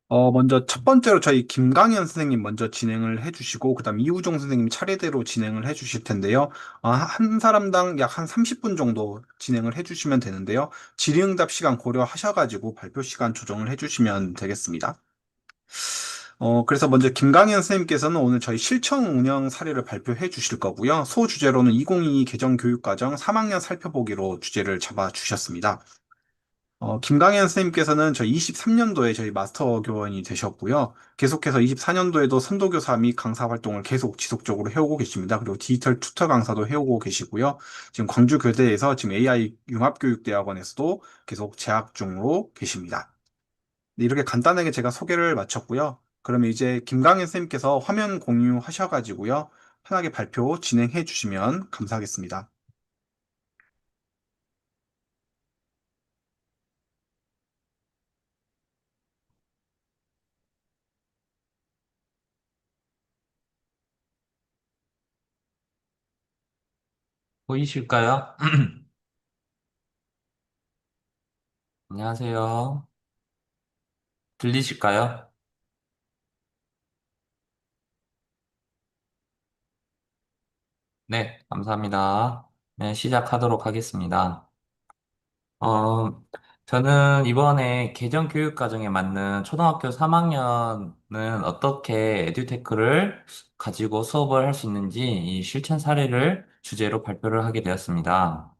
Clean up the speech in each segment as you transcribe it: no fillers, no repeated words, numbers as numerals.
먼저 첫 번째로 저희 김강현 선생님 먼저 진행을 해주시고, 그다음 이우종 선생님 차례대로 진행을 해주실 텐데요. 한 사람당 약 한 30분 정도 진행을 해주시면 되는데요. 질의응답 시간 고려하셔가지고 발표 시간 조정을 해주시면 되겠습니다. 그래서 먼저 김강현 선생님께서는 오늘 저희 실천 운영 사례를 발표해 주실 거고요. 소주제로는 2022 개정교육과정 3학년 살펴보기로 주제를 잡아 주셨습니다. 김강현 선생님께서는 저희 23년도에 저희 마스터 교원이 되셨고요. 계속해서 24년도에도 선도교사 및 강사 활동을 계속 지속적으로 해오고 계십니다. 그리고 디지털 튜터 강사도 해오고 계시고요. 지금 광주교대에서 지금 AI 융합교육대학원에서도 계속 재학 중으로 계십니다. 네, 이렇게 간단하게 제가 소개를 마쳤고요. 그러면 이제 김강현 선생님께서 화면 공유하셔가지고요. 편하게 발표 진행해 주시면 감사하겠습니다. 보이실까요? 안녕하세요. 들리실까요? 네, 감사합니다. 네, 시작하도록 하겠습니다. 어, 저는 이번에 개정 교육 과정에 맞는 초등학교 3학년은 어떻게 에듀테크를 가지고 수업을 할 수 있는지 이 실천 사례를 주제로 발표를 하게 되었습니다.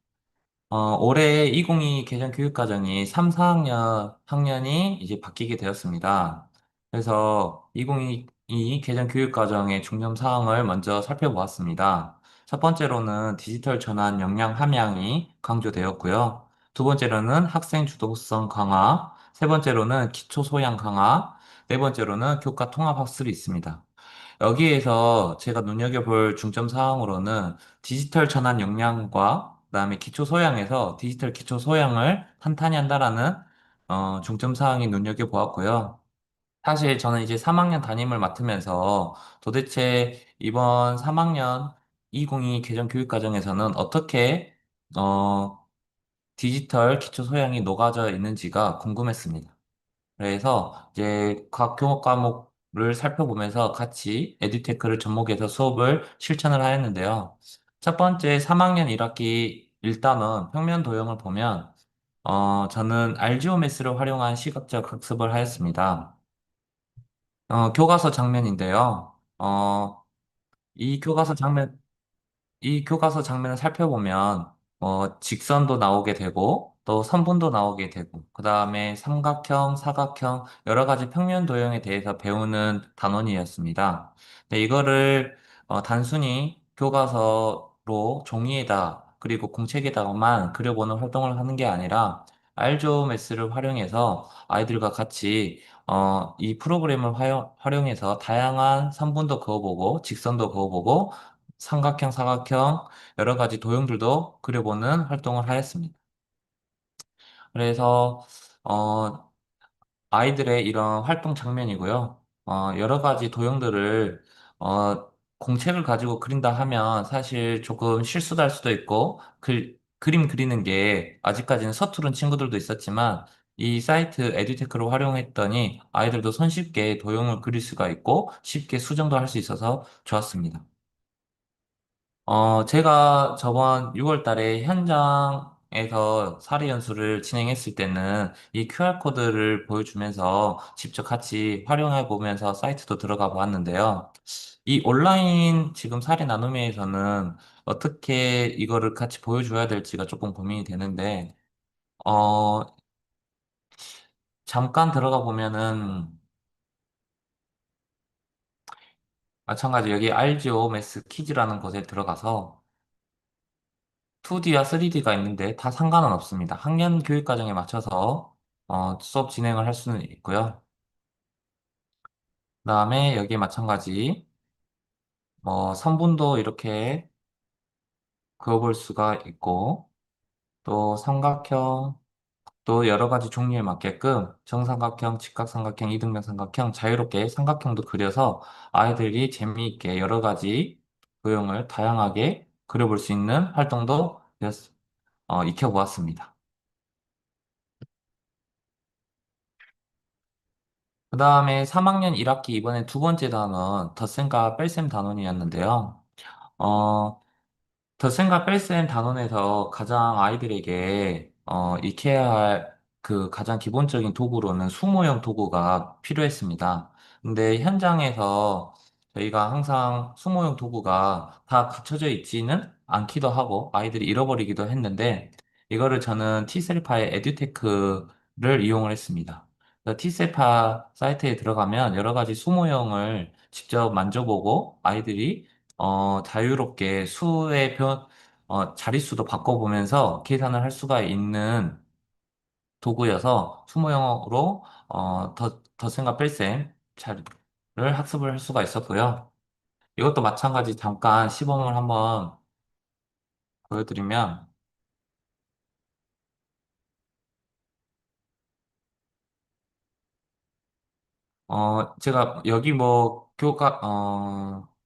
올해 2022 개정 교육과정이 3, 4학년 학년이 이제 바뀌게 되었습니다. 그래서 2022 개정 교육과정의 중점 사항을 먼저 살펴보았습니다. 첫 번째로는 디지털 전환 역량 함양이 강조되었고요. 두 번째로는 학생 주도성 강화, 세 번째로는 기초 소양 강화, 네 번째로는 교과 통합 학습이 있습니다. 여기에서 제가 눈여겨볼 중점 사항으로는 디지털 전환 역량과 그다음에 기초 소양에서 디지털 기초 소양을 탄탄히 한다라는 중점 사항이 눈여겨보았고요. 사실 저는 이제 3학년 담임을 맡으면서 도대체 이번 3학년 2022 개정 교육 과정에서는 어떻게 어, 디지털 기초 소양이 녹아져 있는지가 궁금했습니다. 그래서 이제 각 교목 과목을 살펴보면서 같이 에듀테크를 접목해서 수업을 실천을 하였는데요. 첫 번째 3학년 1학기 일단은 평면 도형을 보면 저는 알지오메스를 활용한 시각적 학습을 하였습니다. 교과서 장면인데요. 이 교과서 장면 이 교과서 장면을 살펴보면 직선도 나오게 되고 또 선분도 나오게 되고 그 다음에 삼각형, 사각형 여러 가지 평면 도형에 대해서 배우는 단원이었습니다. 네, 이거를 단순히 교과서로 종이에다 그리고 공책에다가만 그려보는 활동을 하는 게 아니라 알조메스를 활용해서 아이들과 같이 이 프로그램을 활용해서 다양한 선분도 그어보고 직선도 그어보고 삼각형, 사각형, 여러 가지 도형들도 그려보는 활동을 하였습니다. 그래서, 어, 아이들의 이런 활동 장면이고요. 여러 가지 도형들을, 공책을 가지고 그린다 하면 사실 조금 실수도 할 수도 있고, 그림 그리는 게 아직까지는 서투른 친구들도 있었지만, 이 사이트 에듀테크를 활용했더니 아이들도 손쉽게 도형을 그릴 수가 있고, 쉽게 수정도 할 수 있어서 좋았습니다. 제가 저번 6월 달에 현장에서 사례 연수를 진행했을 때는 이 QR코드를 보여주면서 직접 같이 활용해 보면서 사이트도 들어가 보았는데요. 이 온라인 지금 사례 나눔회에서는 어떻게 이거를 같이 보여줘야 될지가 조금 고민이 되는데, 어, 잠깐 들어가 보면은 마찬가지 여기 알지오 매스 키즈라는 곳에 들어가서 2D와 3D가 있는데 다 상관은 없습니다. 학년 교육 과정에 맞춰서 수업 진행을 할 수는 있고요. 그다음에 여기에 마찬가지 선분도 이렇게 그어볼 수가 있고 또 삼각형 또 여러 가지 종류에 맞게끔 정삼각형, 직각삼각형, 이등변 삼각형 자유롭게 삼각형도 그려서 아이들이 재미있게 여러 가지 도형을 다양하게 그려볼 수 있는 활동도 익혀보았습니다. 그 다음에 3학년 1학기 이번에 두 번째 단원, 덧셈과 뺄셈 단원이었는데요. 어, 덧셈과 뺄셈 단원에서 가장 아이들에게 익혀야 할 그 가장 기본적인 도구로는 수모형 도구가 필요했습니다. 근데 현장에서 저희가 항상 수모형 도구가 다 갖춰져 있지는 않기도 하고 아이들이 잃어버리기도 했는데 이거를 저는 티셀파의 에듀테크를 이용을 했습니다. 티셀파 사이트에 들어가면 여러 가지 수모형을 직접 만져보고 아이들이 자유롭게 자릿수도 바꿔보면서 계산을 할 수가 있는 도구여서 수모형으로 덧셈과 뺄셈 를 학습을 할 수가 있었고요. 이것도 마찬가지 잠깐 시범을 한번 보여드리면, 제가 여기 뭐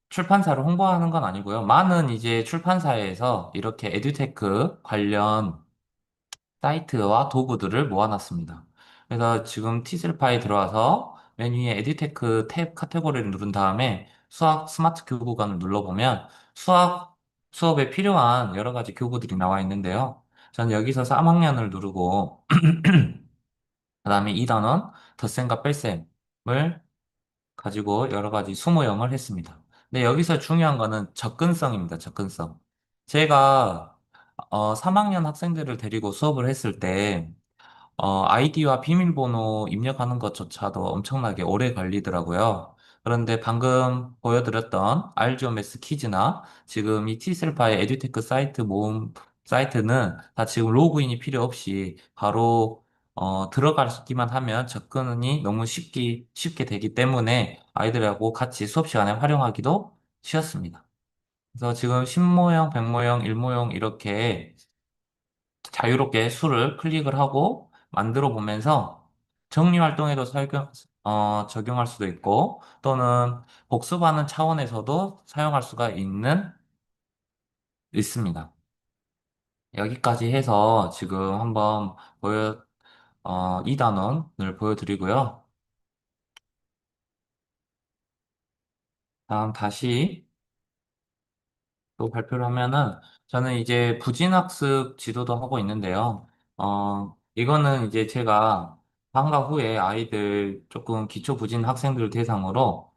출판사를 홍보하는 건 아니고요. 많은 이제 출판사에서 이렇게 에듀테크 관련 사이트와 도구들을 모아놨습니다. 그래서 지금 티슬파에 들어와서 맨 위에 에듀테크 탭 카테고리를 누른 다음에 수학 스마트 교구간을 눌러보면 수학 수업에 필요한 여러 가지 교구들이 나와 있는데요. 저는 여기서 3학년을 누르고 그다음에 2단원 덧셈과 뺄셈을 가지고 여러 가지 수모형을 했습니다. 근데 여기서 중요한 거는 접근성입니다. 접근성. 제가 3학년 학생들을 데리고 수업을 했을 때 아이디와 비밀번호 입력하는 것조차도 엄청나게 오래 걸리더라고요. 그런데 방금 보여드렸던 알지오메스 퀴즈나 지금 이 티셀파의 에듀테크 사이트 모음 사이트는 다 지금 로그인이 필요 없이 바로 들어가기만 하면 접근이 너무 쉽게 되기 때문에 아이들하고 같이 수업 시간에 활용하기도 쉬웠습니다. 그래서 지금 10모형, 100모형, 1모형 이렇게 자유롭게 수를 클릭을 하고 만들어 보면서 정리 활동에도 적용할 수도 있고 또는 복습하는 차원에서도 사용할 수가 있습니다. 여기까지 해서 지금 한번 2단원을 보여드리고요. 다음 다시 또 발표를 하면은 저는 이제 부진학습 지도도 하고 있는데요. 이거는 이제 제가 방과 후에 아이들 조금 기초 부진 학생들 대상으로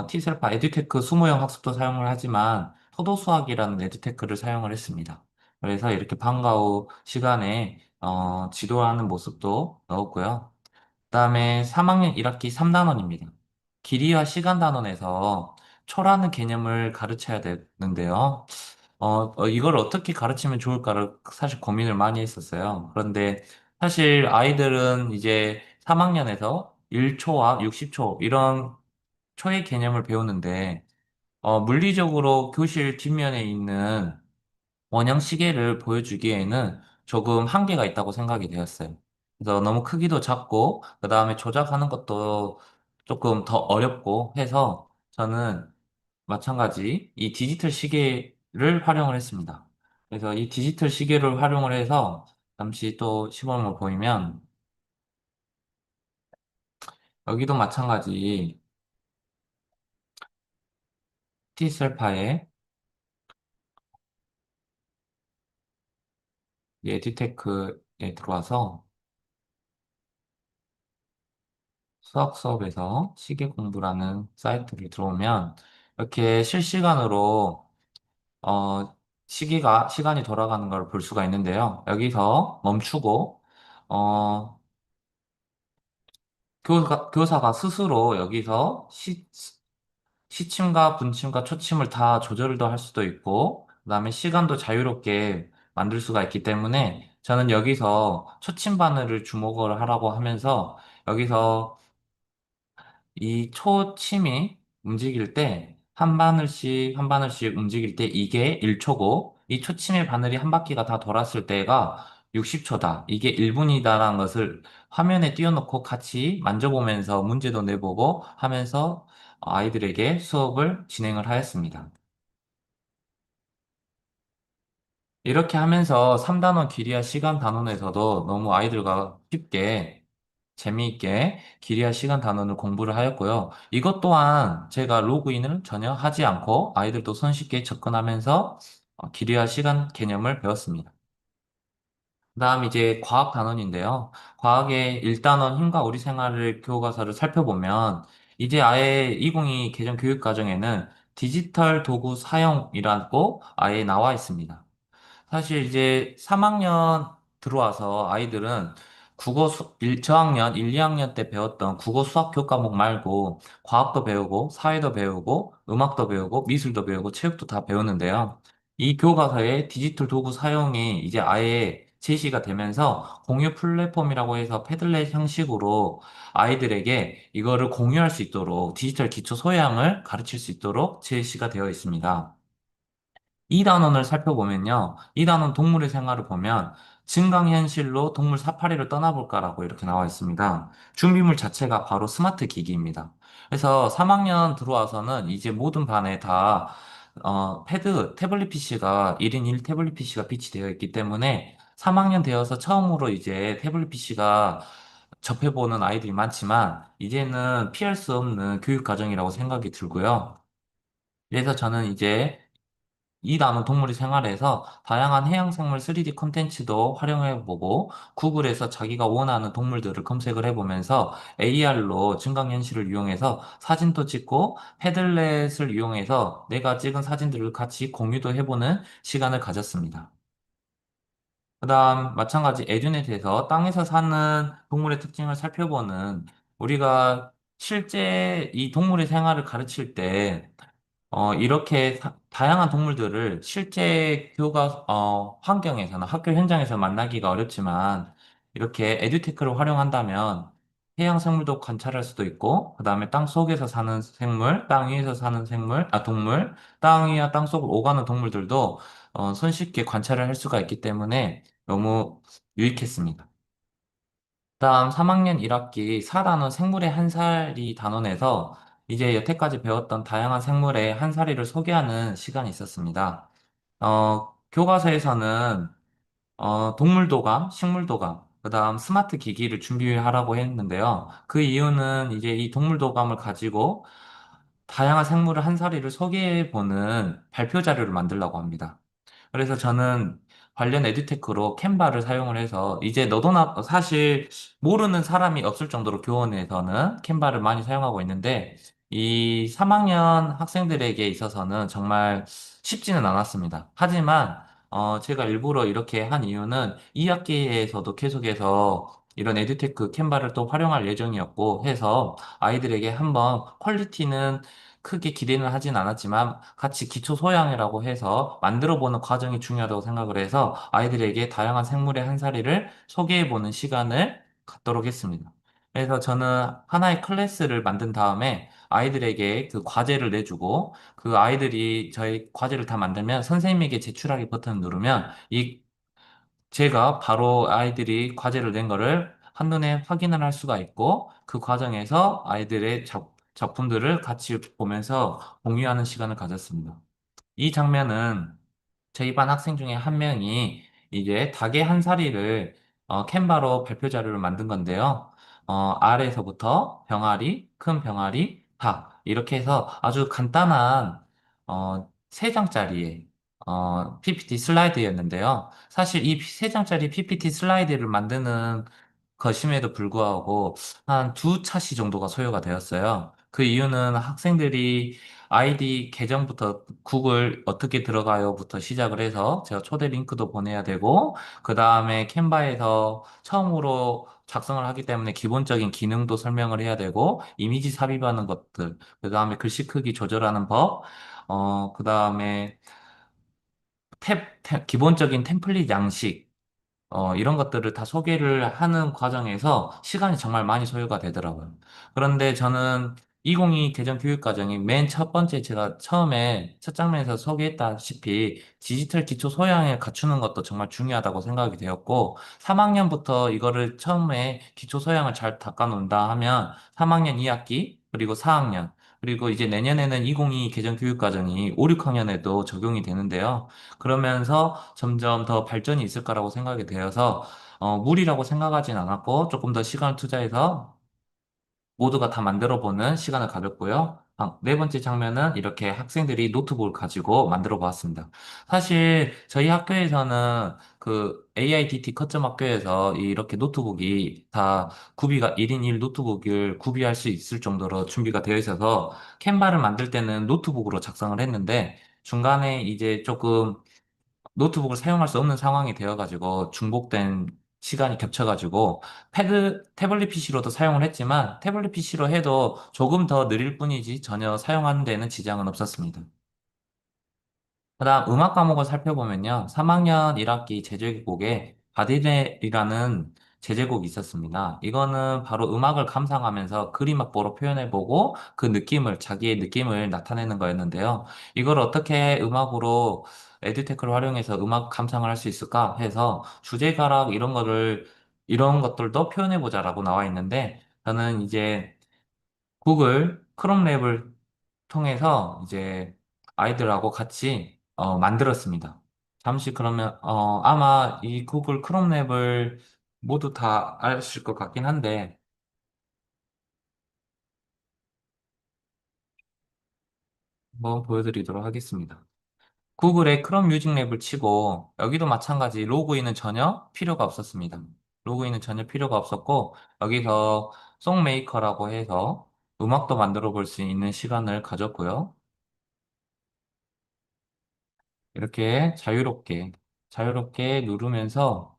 티셀파 에듀테크 수모형 학습도 사용을 하지만 토도 수학이라는 에듀테크를 사용을 했습니다. 그래서 이렇게 방과 후 시간에 지도하는 모습도 넣었고요. 그다음에 3학년 1학기 3단원입니다. 길이와 시간 단원에서 초라는 개념을 가르쳐야 되는데요. 이걸 어떻게 가르치면 좋을까를 사실 고민을 많이 했었어요. 그런데 사실 아이들은 이제 3학년에서 1초와 60초 이런 초의 개념을 배우는데 물리적으로 교실 뒷면에 있는 원형 시계를 보여주기에는 조금 한계가 있다고 생각이 되었어요. 그래서 너무 크기도 작고, 그 다음에 조작하는 것도 조금 더 어렵고 해서 저는 마찬가지 이 디지털 시계를 활용을 했습니다. 그래서 이 디지털 시계를 활용을 해서 잠시 또 시범을 보이면 여기도 마찬가지 T셀파에 에듀테크에 들어와서 수학 수업에서 시계 공부라는 사이트를 들어오면 이렇게 실시간으로 시간이 돌아가는 걸 볼 수가 있는데요. 여기서 멈추고 어, 교사가 스스로 여기서 시침과 분침과 초침을 다 조절도 할 수도 있고, 그다음에 시간도 자유롭게 만들 수가 있기 때문에 저는 여기서 초침 바늘을 주목을 하라고 하면서 여기서 이 초침이 움직일 때 한 바늘씩 한 바늘씩 움직일 때 이게 1초고 이 초침의 바늘이 한 바퀴가 다 돌았을 때가 60초다. 이게 1분이다라는 것을 화면에 띄워놓고 같이 만져보면서 문제도 내보고 하면서 아이들에게 수업을 진행을 하였습니다. 이렇게 하면서 3단원 길이와 시간 단원에서도 너무 아이들과 쉽게 재미있게 기리아 시간 단원을 공부를 하였고요. 이것 또한 제가 로그인을 전혀 하지 않고 아이들도 손쉽게 접근하면서 기리아 시간 개념을 배웠습니다. 그다음 이제 과학 단원인데요. 과학의 1단원 힘과 우리 생활을 교과서를 살펴보면 이제 아예 2022 개정 교육 과정에는 디지털 도구 사용이라고 아예 나와 있습니다. 사실 이제 3학년 들어와서 아이들은 저학년 1, 2학년 때 배웠던 국어 수학 교과목 말고 과학도 배우고 사회도 배우고 음악도 배우고 미술도 배우고 체육도 다 배우는데요. 이 교과서에 디지털 도구 사용이 이제 아예 제시가 되면서 공유 플랫폼이라고 해서 패들렛 형식으로 아이들에게 이거를 공유할 수 있도록 디지털 기초 소양을 가르칠 수 있도록 제시가 되어 있습니다. 이 단원을 살펴보면요. 이 단원 동물의 생활을 보면 증강현실로 동물 사파리를 떠나볼까라고 이렇게 나와 있습니다. 준비물 자체가 바로 스마트 기기입니다. 그래서 3학년 들어와서는 이제 모든 반에 다 태블릿 PC가 1인 1 태블릿 PC가 비치되어 있기 때문에 3학년 되어서 처음으로 이제 태블릿 PC가 접해보는 아이들이 많지만 이제는 피할 수 없는 교육 과정이라고 생각이 들고요. 그래서 저는 이제 이 나무 동물의 생활에서 다양한 해양생물 3D 콘텐츠도 활용해보고 구글에서 자기가 원하는 동물들을 검색을 해보면서 AR로 증강현실을 이용해서 사진도 찍고 패들렛을 이용해서 내가 찍은 사진들을 같이 공유도 해보는 시간을 가졌습니다. 그다음 마찬가지 에듀넷에서 땅에서 사는 동물의 특징을 살펴보는 우리가 실제 이 동물의 생활을 가르칠 때 이렇게 다양한 동물들을 실제 환경에서나 학교 현장에서 만나기가 어렵지만, 이렇게 에듀테크를 활용한다면 해양 생물도 관찰할 수도 있고, 그 다음에 땅 속에서 사는 생물, 땅 위에서 사는 동물, 땅 위와 땅 속을 오가는 동물들도 손쉽게 관찰을 할 수가 있기 때문에 너무 유익했습니다. 다음 3학년 1학기 4단원 생물의 한 살이 단원에서 이제 여태까지 배웠던 다양한 생물의 한 살이를 소개하는 시간이 있었습니다. 교과서에서는 동물도감, 식물도감, 그다음 스마트 기기를 준비하라고 했는데요. 그 이유는 이제 이 동물도감을 가지고 다양한 생물의 한 사리를 소개해보는 발표 자료를 만들려고 합니다. 그래서 저는 관련 에듀테크로 캔바를 사용을 해서 이제 너도나 사실 모르는 사람이 없을 정도로 교원에서는 캔바를 많이 사용하고 있는데 이 3학년 학생들에게 있어서는 정말 쉽지는 않았습니다. 하지만 제가 일부러 이렇게 한 이유는 2학기에서도 계속해서 이런 에듀테크 캔바를 또 활용할 예정이었고 해서 아이들에게 한번 퀄리티는 크게 기대는 하진 않았지만 같이 기초 소양이라고 해서 만들어 보는 과정이 중요하다고 생각을 해서 아이들에게 다양한 생물의 한 사리를 소개해 보는 시간을 갖도록 했습니다. 그래서 저는 하나의 클래스를 만든 다음에 아이들에게 그 과제를 내주고 그 아이들이 저희 과제를 다 만들면 선생님에게 제출하기 버튼을 누르면 이 제가 바로 아이들이 과제를 낸 거를 한눈에 확인을 할 수가 있고 그 과정에서 아이들의 작품들을 같이 보면서 공유하는 시간을 가졌습니다. 이 장면은 저희 반 학생 중에 한 명이 이제 닭의 한 사리를 캔바로 발표 자료를 만든 건데요. 아래에서부터 병아리, 큰 병아리, 닭 이렇게 해서 아주 간단한 세 장짜리의 PPT 슬라이드였는데요. 사실 이 세 장짜리 PPT 슬라이드를 만드는 것임에도 불구하고 한 두 차시 정도가 소요가 되었어요. 그 이유는 학생들이 아이디 계정부터 구글 어떻게 들어가요부터 시작을 해서 제가 초대 링크도 보내야 되고 그 다음에 캔바에서 처음으로 작성을 하기 때문에 기본적인 기능도 설명을 해야 되고 이미지 삽입하는 것들 그 다음에 글씨 크기 조절하는 법 그 다음에 기본적인 템플릿 양식 이런 것들을 다 소개를 하는 과정에서 시간이 정말 많이 소요가 되더라고요. 그런데 저는 2022 개정 교육 과정이 맨 첫 번째 제가 처음에 첫 장면에서 소개했다시피 디지털 기초 소양을 갖추는 것도 정말 중요하다고 생각이 되었고 3학년부터 이거를 처음에 기초 소양을 잘 닦아놓는다 하면 3학년 2학기 그리고 4학년 그리고 이제 내년에는 2022 개정교육과정이 5, 6학년에도 적용이 되는데요. 그러면서 점점 더 발전이 있을 거라고 생각이 되어서 무리라고 생각하진 않았고 조금 더 시간을 투자해서 모두가 다 만들어 보는 시간을 가졌고요. 네 번째 장면은 이렇게 학생들이 노트북을 가지고 만들어 보았습니다. 사실 저희 학교에서는 그 AIDT 커점 학교에서 이렇게 노트북이 다 구비가 1인 1 노트북을 구비할 수 있을 정도로 준비가 되어 있어서 캔바를 만들 때는 노트북으로 작성을 했는데 중간에 이제 조금 노트북을 사용할 수 없는 상황이 되어가지고 중복된 시간이 겹쳐가지고 태블릿 PC로도 사용을 했지만 태블릿 PC로 해도 조금 더 느릴 뿐이지 전혀 사용하는 데는 지장은 없었습니다. 그다음 음악 과목을 살펴보면요. 3학년 1학기 제재곡에 바디넬이라는 제재곡이 있었습니다. 이거는 바로 음악을 감상하면서 그림 악보로 표현해보고 그 느낌을, 자기의 느낌을 나타내는 거였는데요. 이걸 어떻게 음악으로 에듀테크를 활용해서 음악 감상을 할 수 있을까 해서 주제가락 이런 것들도 표현해보자라고 나와 있는데 저는 이제 구글 크롬 랩을 통해서 이제 아이들하고 같이 만들었습니다. 잠시 그러면 아마 이 구글 크롬 랩을 모두 다 아실 것 같긴 한데 한번 보여드리도록 하겠습니다. 구글의 크롬 뮤직 랩을 치고 여기도 마찬가지 로그인은 전혀 필요가 없었습니다. 로그인은 전혀 필요가 없었고 여기서 송메이커라고 해서 음악도 만들어 볼 수 있는 시간을 가졌고요. 이렇게 자유롭게 누르면서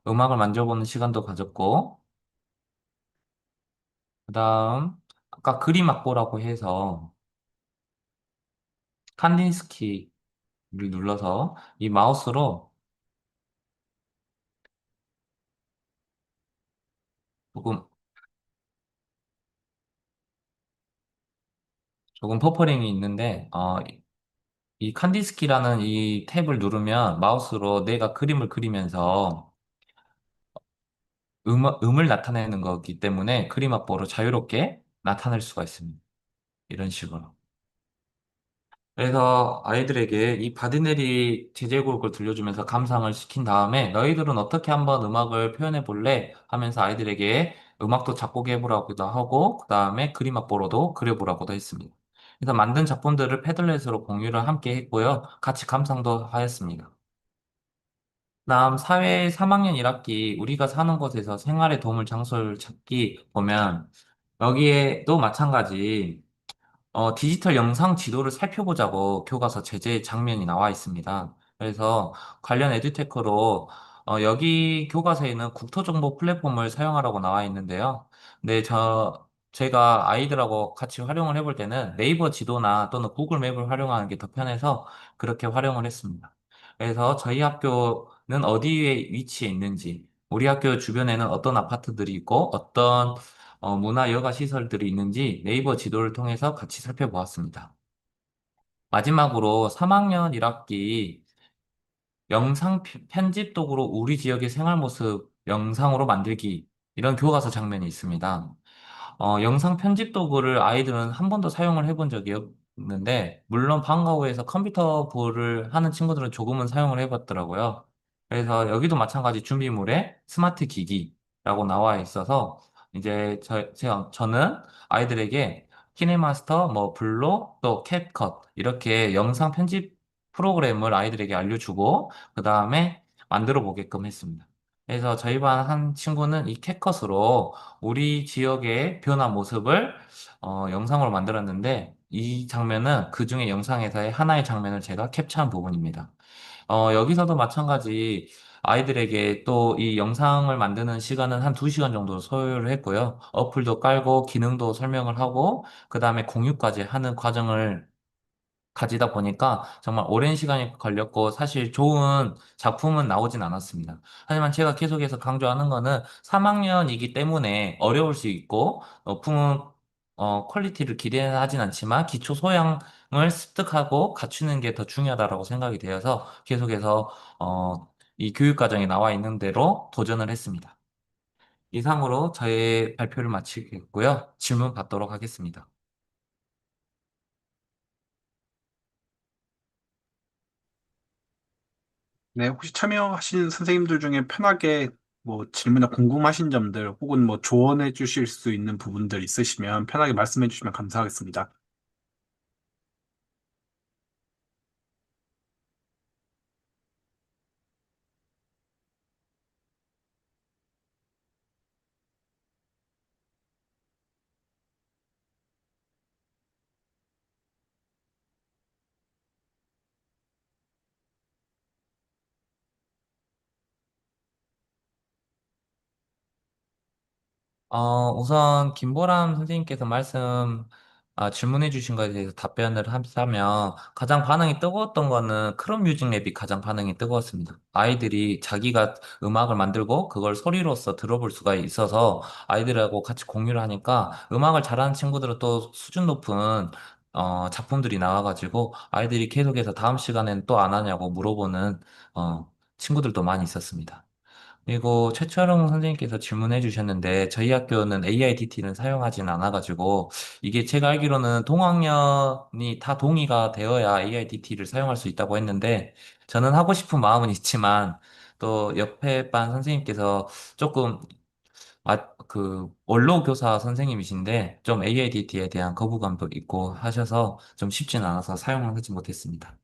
음악을 만져보는 시간도 가졌고, 그 다음, 아까 그림 악보라고 해서 칸딘스키를 눌러서 이 마우스로 조금, 조금 퍼퍼링이 있는데, 이 칸딘스키라는 이 탭을 누르면 마우스로 내가 그림을 그리면서 음을 나타내는 거기 때문에 그림 악보로 자유롭게 나타낼 수가 있습니다. 이런 식으로. 그래서 아이들에게 이 바디네리 제제곡을 들려주면서 감상을 시킨 다음에 너희들은 어떻게 한번 음악을 표현해 볼래? 하면서 아이들에게 음악도 작곡해 보라고도 하고 그 다음에 그림 악보로도 그려보라고도 했습니다. 그래서 만든 작품들을 패들렛으로 공유를 함께 했고요. 같이 감상도 하였습니다. 다음 사회 3학년 1학기 우리가 사는 곳에서 생활의 도움을 장소를 찾기 보면 여기에도 마찬가지 디지털 영상 지도를 살펴보자고 교과서 제재 장면이 나와 있습니다. 그래서 관련 에듀테크로 여기 교과서에는 국토정보 플랫폼을 사용하라고 나와 있는데요. 근데 제가 아이들하고 같이 활용을 해볼 때는 네이버 지도나 또는 구글 맵을 활용하는 게 더 편해서 그렇게 활용을 했습니다. 그래서 저희 학교는 어디에 위치해 있는지, 우리 학교 주변에는 어떤 아파트들이 있고 어떤 문화 여가 시설들이 있는지 네이버 지도를 통해서 같이 살펴보았습니다. 마지막으로 3학년 1학기 영상 편집 도구로 우리 지역의 생활 모습 영상으로 만들기 이런 교과서 장면이 있습니다. 영상 편집 도구를 아이들은 한 번도 사용을 해본 적이 없는데, 물론 방과 후에서 컴퓨터 부를 하는 친구들은 조금은 사용을 해봤더라고요. 그래서 여기도 마찬가지 준비물에 스마트 기기라고 나와 있어서, 이제 저는 아이들에게 키네마스터, 뭐 블로, 또 캡컷, 이렇게 영상 편집 프로그램을 아이들에게 알려주고, 그 다음에 만들어 보게끔 했습니다. 그래서 저희 반 한 친구는 이 캡컷으로 우리 지역의 변화 모습을 영상으로 만들었는데 이 장면은 그 중에 영상에서의 하나의 장면을 제가 캡처한 부분입니다. 여기서도 마찬가지 아이들에게 또 이 영상을 만드는 시간은 한 2시간 정도 소요를 했고요. 어플도 깔고 기능도 설명을 하고 그 다음에 공유까지 하는 과정을 가지다 보니까 정말 오랜 시간이 걸렸고 사실 좋은 작품은 나오진 않았습니다. 하지만 제가 계속해서 강조하는 거는 3학년이기 때문에 어려울 수 있고 높은 퀄리티를 기대하진 않지만 기초 소양을 습득하고 갖추는 게 더 중요하다고 생각이 되어서 계속해서 이 교육 과정에 나와 있는 대로 도전을 했습니다. 이상으로 저의 발표를 마치겠고요. 질문 받도록 하겠습니다. 네, 혹시 참여하신 선생님들 중에 편하게 뭐 질문이나 궁금하신 점들 혹은 뭐 조언해 주실 수 있는 부분들 있으시면 편하게 말씀해 주시면 감사하겠습니다. 우선 김보람 선생님께서 질문해 주신 것에 대해서 답변을 하면 가장 반응이 뜨거웠던 거는 크롬 뮤직 랩이 가장 반응이 뜨거웠습니다. 아이들이 자기가 음악을 만들고 그걸 소리로서 들어볼 수가 있어서 아이들하고 같이 공유를 하니까 음악을 잘하는 친구들은 또 수준 높은 작품들이 나와가지고 아이들이 계속해서 다음 시간에는 또 안 하냐고 물어보는 친구들도 많이 있었습니다. 그리고 최철웅 선생님께서 질문해 주셨는데 저희 학교는 AIDT는 사용하진 않아가지고 이게 제가 알기로는 동학년이 다 동의가 되어야 AIDT를 사용할 수 있다고 했는데 저는 하고 싶은 마음은 있지만 또 옆에 반 선생님께서 조금 원로 교사 선생님이신데 좀 AIDT에 대한 거부감도 있고 하셔서 좀 쉽진 않아서 사용을 하지 못했습니다.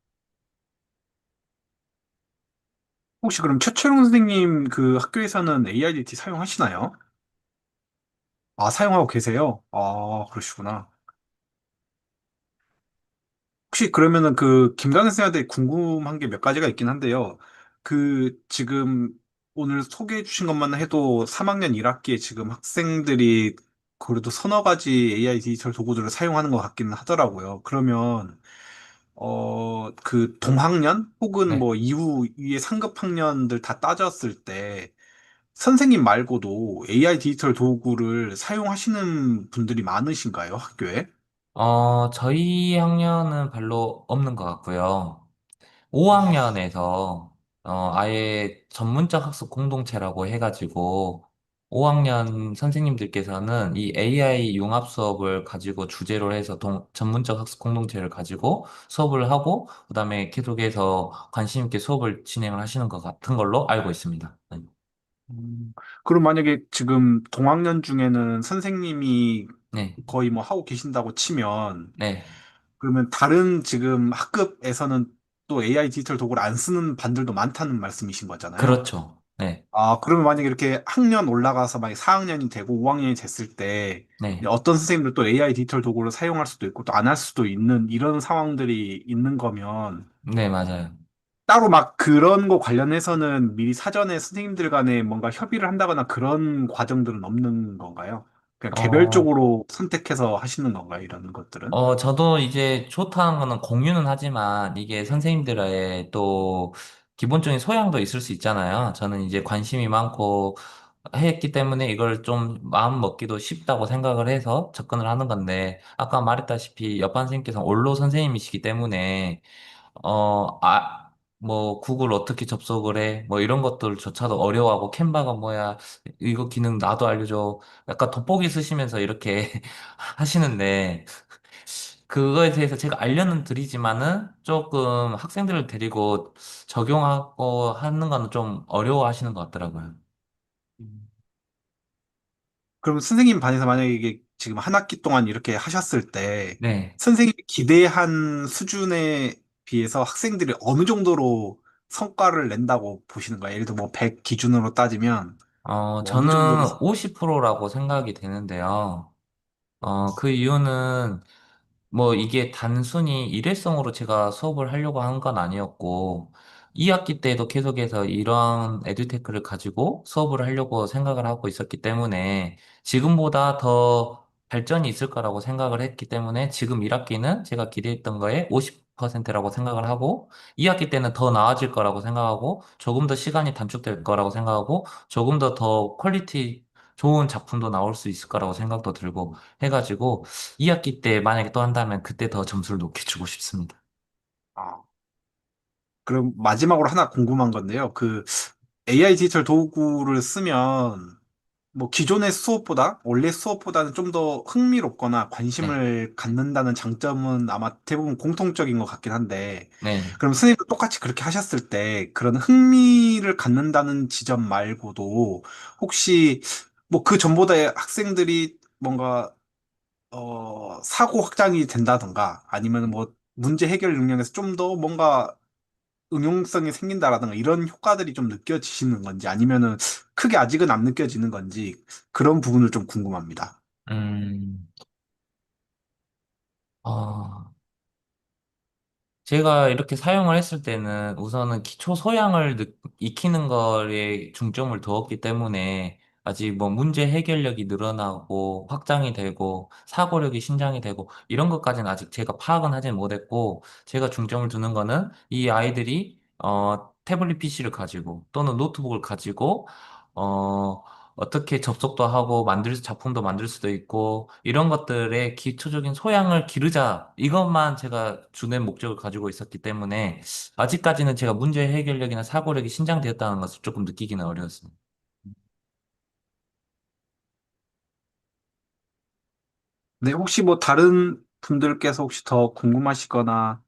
혹시 그럼 최철웅 선생님 그 학교에서는 AIDT 사용하시나요? 아, 사용하고 계세요? 아, 그러시구나. 혹시 그러면은 그 김강현 쌤한테 궁금한 게 몇 가지가 있긴 한데요. 그 지금 오늘 소개해 주신 것만 해도 3학년 1학기에 지금 학생들이 그래도 서너 가지 AI 디지털 도구들을 사용하는 것 같기는 하더라고요. 그러면 그 동학년 혹은 네. 뭐 이후 위에 상급 학년들 다 따졌을 때 선생님 말고도 AI 디지털 도구를 사용하시는 분들이 많으신가요, 학교에? 저희 학년은 별로 없는 것 같고요. 5학년에서 아예 전문적 학습 공동체라고 해가지고 5학년 선생님들께서는 이 AI 융합 수업을 가지고 주제로 해서 전문적 학습 공동체를 가지고 수업을 하고 그다음에 계속해서 관심 있게 수업을 진행을 하시는 것 같은 걸로 알고 있습니다. 네. 그럼 만약에 지금 동학년 중에는 선생님이 네. 거의 뭐 하고 계신다고 치면, 네. 그러면 다른 지금 학급에서는 또 AI 디지털 도구를 안 쓰는 반들도 많다는 말씀이신 거잖아요. 그렇죠. 네. 아, 그러면 만약에 이렇게 학년 올라가서 만약에 4학년이 되고 5학년이 됐을 때, 이제 네. 어떤 선생님들 또 AI 디지털 도구를 사용할 수도 있고 또 안 할 수도 있는 이런 상황들이 있는 거면, 네, 맞아요. 따로 막 그런 거 관련해서는 미리 사전에 선생님들 간에 뭔가 협의를 한다거나 그런 과정들은 없는 건가요? 그냥 어, 개별적으로 선택해서 하시는 건가요? 이런 것들은? 저도 이제 좋다는 거는 공유는 하지만 이게 선생님들의 또 기본적인 소양도 있을 수 있잖아요. 저는 이제 관심이 많고 했기 때문에 이걸 좀 마음 먹기도 쉽다고 생각을 해서 접근을 하는 건데 아까 말했다시피 옆반 선생님께서 원로 선생님이시기 때문에 뭐 구글 어떻게 접속을 해? 뭐 이런 것들조차도 어려워하고 캔바가 뭐야? 이거 기능 나도 알려줘. 약간 돋보기 쓰시면서 이렇게 하시는데 그거에 대해서 제가 알려는 드리지만은 조금 학생들을 데리고 적용하고 하는 거는 좀 어려워하시는 것 같더라고요. 음. 그럼 선생님 반에서 만약에 이게 지금 한 학기 동안 이렇게 하셨을 때 네. 선생님이 기대한 수준에 비해서 학생들이 어느 정도로 성과를 낸다고 보시는 거예요? 예를 들어 뭐 100 기준으로 따지면 뭐 어느 정도로 저는 50%라고 생각이 되는데요. 그 이유는 뭐 이게 단순히 일회성으로 제가 수업을 하려고 한 건 아니었고, 2학기 때도 계속해서 이런 에듀테크를 가지고 수업을 하려고 생각을 하고 있었기 때문에 지금보다 더 발전이 있을 거라고 생각을 했기 때문에 지금 1학기는 제가 기대했던 거에 50%라고 생각을 하고 2학기 때는 더 나아질 거라고 생각하고 조금 더 시간이 단축될 거라고 생각하고 조금 더 퀄리티 좋은 작품도 나올 수 있을 거라고 생각도 들고 해가지고 2학기 때 만약에 또 한다면 그때 더 점수를 높게 주고 싶습니다. 아, 그럼 마지막으로 하나 궁금한 건데요. 그 AI 디지털 도구를 쓰면 뭐 기존의 수업보다 원래 수업보다는 좀 더 흥미롭거나 네, 관심을 갖는다는 장점은 아마 대부분 공통적인 것 같긴 한데, 네, 그럼 선생님도 똑같이 그렇게 하셨을 때 그런 흥미를 갖는다는 지점 말고도 혹시 뭐 그 전보다 학생들이 뭔가 사고 확장이 된다던가 아니면 뭐 문제 해결 능력에서 좀 더 뭔가 응용성이 생긴다라든가 이런 효과들이 좀 느껴지시는 건지 아니면은 크게 아직은 안 느껴지는 건지 그런 부분을 좀 궁금합니다. 음, 아, 제가 이렇게 사용을 했을 때는 우선은 기초 소양을 익히는 거에 중점을 두었기 때문에 아직 뭐 문제 해결력이 늘어나고 확장이 되고 사고력이 신장이 되고 이런 것까지는 아직 제가 파악은 하진 못했고 제가 중점을 두는 거는 이 아이들이 태블릿 PC를 가지고 또는 노트북을 가지고 어떻게 접속도 하고 작품도 만들 수도 있고 이런 것들의 기초적인 소양을 기르자 이것만 제가 주된 목적을 가지고 있었기 때문에 아직까지는 제가 문제 해결력이나 사고력이 신장되었다는 것을 조금 느끼기는 어려웠습니다. 네, 혹시 뭐 다른 분들께서 혹시 더 궁금하시거나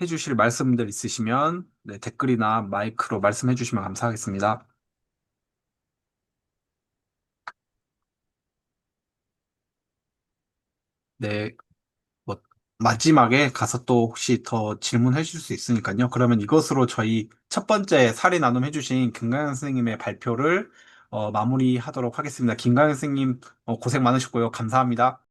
해주실 말씀들 있으시면 네, 댓글이나 마이크로 말씀해 주시면 감사하겠습니다. 네, 뭐 마지막에 가서 또 혹시 더 질문해 주실 수 있으니까요. 그러면 이것으로 저희 첫 번째 사례 나눔 해주신 김강현 선생님의 발표를 마무리하도록 하겠습니다. 김강현 선생님 고생 많으셨고요. 감사합니다.